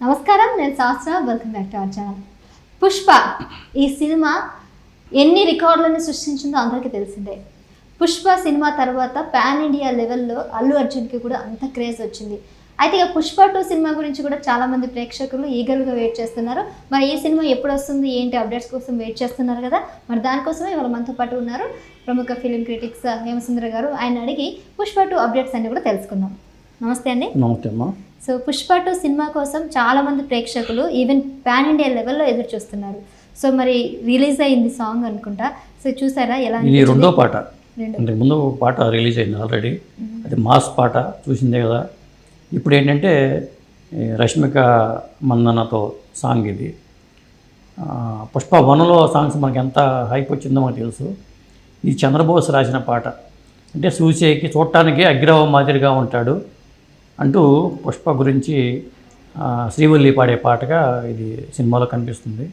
నమస్కారం, నేను శాస్త్ర. Welcome back to our channel. Pushpa ఈ సినిమా ఎన్ని రికార్డులను సృష్టించిందో అందరికీ తెలిసిందే. పుష్ప సినిమా తర్వాత పాన్ ఇండియా లెవెల్లో అల్లు అర్జున్కి కూడా అంత క్రేజ్ వచ్చింది. అయితే ఇక పుష్ప 2 సినిమా గురించి కూడా చాలామంది ప్రేక్షకులు ఈగర్గా వెయిట్ చేస్తున్నారు. మరి ఈ సినిమా ఎప్పుడు వస్తుంది, ఏంటి అప్డేట్స్ కోసం వెయిట్ చేస్తున్నారు కదా. మరి దానికోసమే ఇవాళ మనతో పాటు ఉన్నారు ప్రముఖ ఫిలిం క్రిటిక్స్ హేమసుందర గారు. ఆయన అడిగి పుష్ప 2 అప్డేట్స్ అన్ని కూడా తెలుసుకుందాం. నమస్తే అండి. నమస్తే అమ్మా. సో పుష్ప 2 సినిమా కోసం చాలామంది ప్రేక్షకులు ఈవెన్ పాన్ ఇండియా లెవెల్లో ఎదురు చూస్తున్నారు. సో మరి రిలీజ్ అయింది సాంగ్ అనుకుంటా. సో చూసారా ఎలా? ఇది రెండో పాట. అంటే ముందు పాట రిలీజ్ అయింది ఆల్రెడీ. అది మాస్ పాట చూసిందే కదా. ఇప్పుడు ఏంటంటే రష్మిక మందనతో సాంగ్ ఇది. పుష్ప 1లో సాంగ్స్ మనకి ఎంత హైప్ వచ్చిందో మనకు తెలుసు. ఇది చంద్రబోస్ రాసిన పాట. అంటే చూసేకి చూడటానికి అగ్రవ మాదిరిగా ఉంటాడు అంటూ పుష్ప గురించి శ్రీవల్లి పాడే పాటగా ఇది సినిమాలో కనిపిస్తుంది.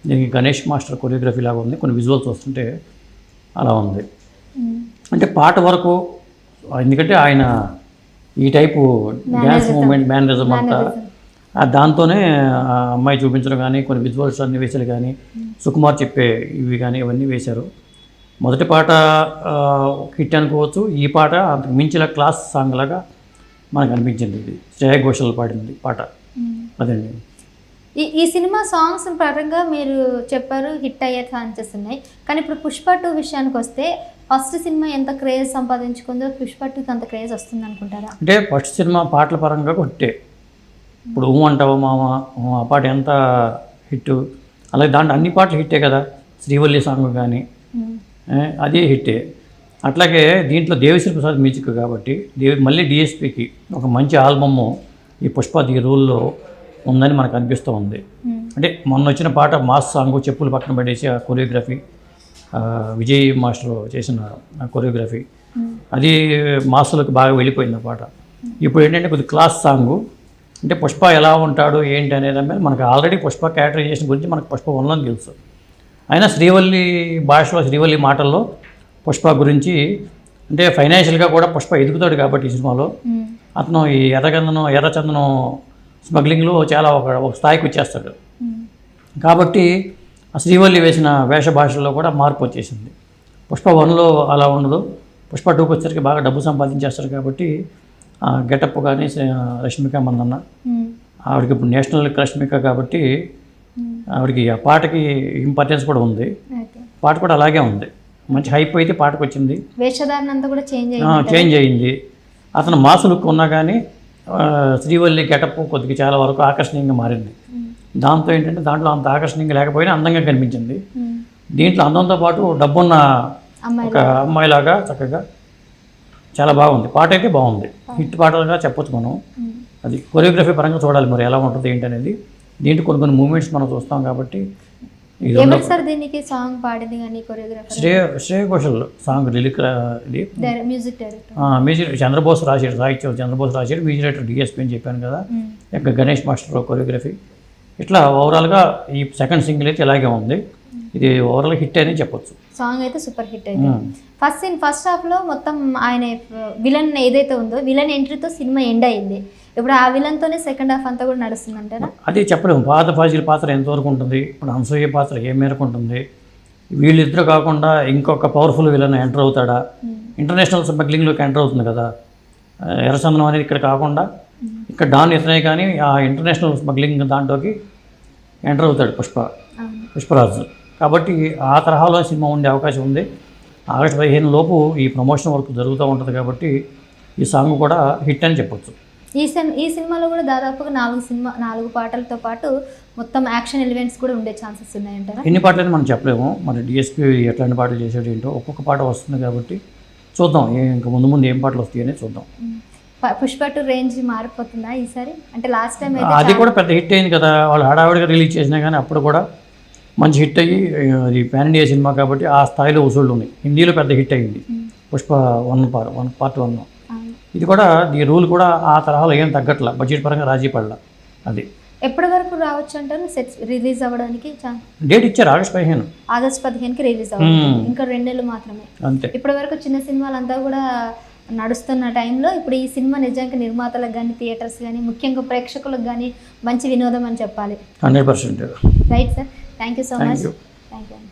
దీనికి గణేష్ మాస్టర్ కొరియోగ్రఫీ లాగా ఉంది. కొన్ని విజువల్స్ వస్తుంటే అలా ఉంది. అంటే పాట వరకు, ఎందుకంటే ఆయన ఈ టైపు డ్యాన్స్ మూమెంట్ మేనరిజం అంతా దాంతోనే అమ్మాయి చూపించడం కానీ, కొన్ని విజువల్స్ సన్నివేశాలు కానీ, సుకుమార్ చెప్పే ఇవి కానీ ఇవన్నీ వేశారు. మొదటి పాట హిట్ అనుకోవచ్చు. ఈ పాట అంతకు మించిన క్లాస్ సాంగ్ లాగా మనకు అనిపించింది. ఇది శ్రేయ ఘోషల్ పాడింది పాట. అదండి. ఈ సినిమా సాంగ్స్ పరంగా మీరు చెప్పారు హిట్ అయ్యే ఛాన్సెస్ ఉన్నాయి. కానీ ఇప్పుడు పుష్ప 2 విషయానికి వస్తే ఫస్ట్ సినిమా ఎంత క్రేజ్ సంపాదించుకుందో పుష్ప 2కి అంత క్రేజ్ వస్తుంది అనుకుంటారా? అంటే ఫస్ట్ సినిమా పాటల పరంగా కొట్టే. ఇప్పుడు ఊ అంటావా మామ ఆ పాట ఎంత హిట్, అలాగే దాంట్లో అన్ని పాటలు హిట్టే కదా. శ్రీవల్లి సాంగ్ కానీ అది హిట్టే. అట్లాగే దీంట్లో దేవిశ్రీ ప్రసాద్ మ్యూజిక్ కాబట్టి మళ్ళీ డిఎస్పికి ఒక మంచి ఆల్బమ్ ఈ పుష్ప ది రూల్లో ఉందని మనకు అనిపిస్తూ ఉంది. అంటే మొన్న వచ్చిన పాట మాస్ సాంగ్, చెప్పులు పక్కన పడేసి ఆ కొరియోగ్రఫీ విజయ్ మాస్టర్ చేసిన కొరియోగ్రఫీ అది మాస్లకు బాగా వెళ్ళిపోయింది ఆ పాట. ఇప్పుడు ఏంటంటే కొద్ది క్లాస్ సాంగు. అంటే పుష్ప ఎలా ఉంటాడు ఏంటి అనేది మీద మనకు ఆల్రెడీ పుష్ప క్యారెక్టరైజేషన్ గురించి మనకు పుష్ప 1లో తెలుసు. అయినా శ్రీవల్లి భాషలో, శ్రీవల్లి మాటల్లో పుష్ప గురించి, అంటే ఫైనాన్షియల్గా కూడా పుష్ప ఎదుగుతాడు కాబట్టి ఈ సినిమాలో అతను ఈ ఎర్రచందనం స్మగ్లింగ్లో చాలా ఒక స్థాయికి వచ్చేస్తాడు. కాబట్టి ఆ శ్రీవల్లి వేసిన వేష భాషల్లో కూడా మార్పు వచ్చేసింది. పుష్ప 1లో అలా ఉండదు. పుష్ప 2కి వచ్చేసరికి బాగా డబ్బు సంపాదించేస్తారు కాబట్టి గెటప్ కానీ రష్మిక మందన్న ఆవిడకి ఇప్పుడు నేషనల్ రష్మిక కాబట్టి ఆవిడకి ఆ పాటకి ఇంపార్టెన్స్ కూడా ఉంది. పాట కూడా అలాగే ఉంది. మంచి హైప్ అయితే పాటకు వచ్చింది. వేషధారణ అంతా కూడా చేంజ్ అయింది. అతను మాస్ లుక్ ఉన్నా కానీ శ్రీవల్లి గెటప్ కొద్దిగా చాలా వరకు ఆకర్షణీయంగా మారింది. దాంతో ఏంటంటే దాంట్లో అంత ఆకర్షణీయంగా లేకపోయినా అందంగా కనిపించింది. దీంట్లో అందంతో పాటు డబ్బున్న ఒక అమ్మాయిలాగా చక్కగా చాలా బాగుంది. పాట అయితే బాగుంది. హిట్ పాటలుగా చెప్పొచ్చు మనం. అది కొరియోగ్రఫీ పరంగా చూడాలి మరి ఎలా ఉంటుంది ఏంటి అనేది. దీంట్లో కొన్ని మూమెంట్స్ మనం చూస్తాం కాబట్టి. దీనికి సాంగ్ పాడింది కానీ choreography Shreya Ghoshal song lyric ఇది మ్యూజిక్ డైరెక్టర్ మ్యూజిక్ చంద్రబోస్ రాశాడు, సాహిత్యం చంద్రబోస్ రాశాడు, మ్యూజిక్ డైరెక్టర్ డిఎస్పీ అని చెప్పాను కదా. ఇంకా గణేష్ మాస్టర్ కొరియోగ్రఫీ. ఇట్లా ఓవరాల్గా ఈ సెకండ్ సింగిల్ అయితే ఇలాగే ఉంది. ఇది ఓవరాల్ హిట్ అని చెప్పొచ్చు. సాంగ్ అయితే సూపర్ హిట్ అయింది. ఫస్ట్ హాఫ్లో మొత్తం ఆయన విలన్ ఏదైతే ఉందో విలన్ ఎంట్రీతో సినిమా ఎండ్ అయింది. ఇప్పుడు ఆ విలన్తోనే సెకండ్ హాఫ్ అంతా కూడా నడుస్తుంది అంటారా? అది చెప్పలేము. పాత ఫాజిల్ పాత్ర ఎంతవరకు ఉంటుంది, ఇప్పుడు అనసూయ పాత్ర ఏ మేరకు ఉంటుంది, వీళ్ళిద్దరు కాకుండా ఇంకొక పవర్ఫుల్ విలన్ ఎంటర్ అవుతాడా, ఇంటర్నేషనల్ స్మగ్లింగ్లోకి ఎంటర్ అవుతుంది కదా ఎర్రచందనం అనేది. ఇక్కడ కాకుండా ఇక్కడ డాన్ ఇతనే కానీ ఆ ఇంటర్నేషనల్ స్మగ్లింగ్ దాంట్లోకి ఎంటర్ అవుతాడు పుష్పరాజు. కాబట్టి ఆ తరహాలో సినిమా ఉండే అవకాశం ఉంది. ఆగస్టు 15 లోపు ఈ ప్రమోషన్ వర్క్ జరుగుతూ ఉంటుంది కాబట్టి ఈ సాంగ్ కూడా హిట్ అని చెప్పొచ్చు. ఈ సినిమాలో కూడా దాదాపుగా 4 పాటలతో పాటు మొత్తం యాక్షన్ ఎలిమెంట్స్ కూడా ఉండే ఛాన్సెస్ ఉన్నాయంటారా? ఎన్ని పాటలని మనం చెప్పలేము. మరి డిఎస్పీ ఎట్లాంటి పాటలు చేసాడు ఏంటో. ఒక్కొక్క పాట వస్తుంది కాబట్టి చూద్దాం. ఇంకా ముందు ఏం పాటలు వస్తాయని చూద్దాం. పుష్ప 2 రేంజ్ మారిపోతుందా ఈసారి? అంటే లాస్ట్ టైం అది కూడా పెద్ద హిట్ అయింది కదా. వాళ్ళు హడావిడిగా రిలీజ్ చేసినా కానీ అప్పుడు కూడా మంచి హిట్ అయ్యి, అది పాన్ ఇండియా సినిమా కాబట్టి ఆ స్థాయిలో వసూళ్ళు ఉన్నాయి. హిందీలో పెద్ద హిట్ అయింది పుష్ప 1 పార్ట్ 1. ఇది కూడా ఈ రూల్ కూడా ఆ తరహాలో ఏం తగ్గట్లా, బడ్జెట్ పరంగా రాజీ పడలా. అది ఎప్పటి వరకు రావచ్చు అంటారు రిలీజ్ అవ్వడానికి? డేట్ ఇచ్చారు ఆగస్టు 15. ఆగస్ట్ 15కి రిలీజ్ అవ్వాలి. ఇంకా 2 నెలలు మాత్రమే. అంతే. ఇప్పటి వరకు చిన్న సినిమాలంతా కూడా నడుస్తున్న టైంలో ఇప్పుడు ఈ సినిమా నిజంగా నిర్మాతలకు కానీ థియేటర్స్ కానీ ముఖ్యంగా ప్రేక్షకులకు కానీ మంచి వినోదం అని చెప్పాలి. 100%. Right sir, thank you so Thank much. you. Thank you.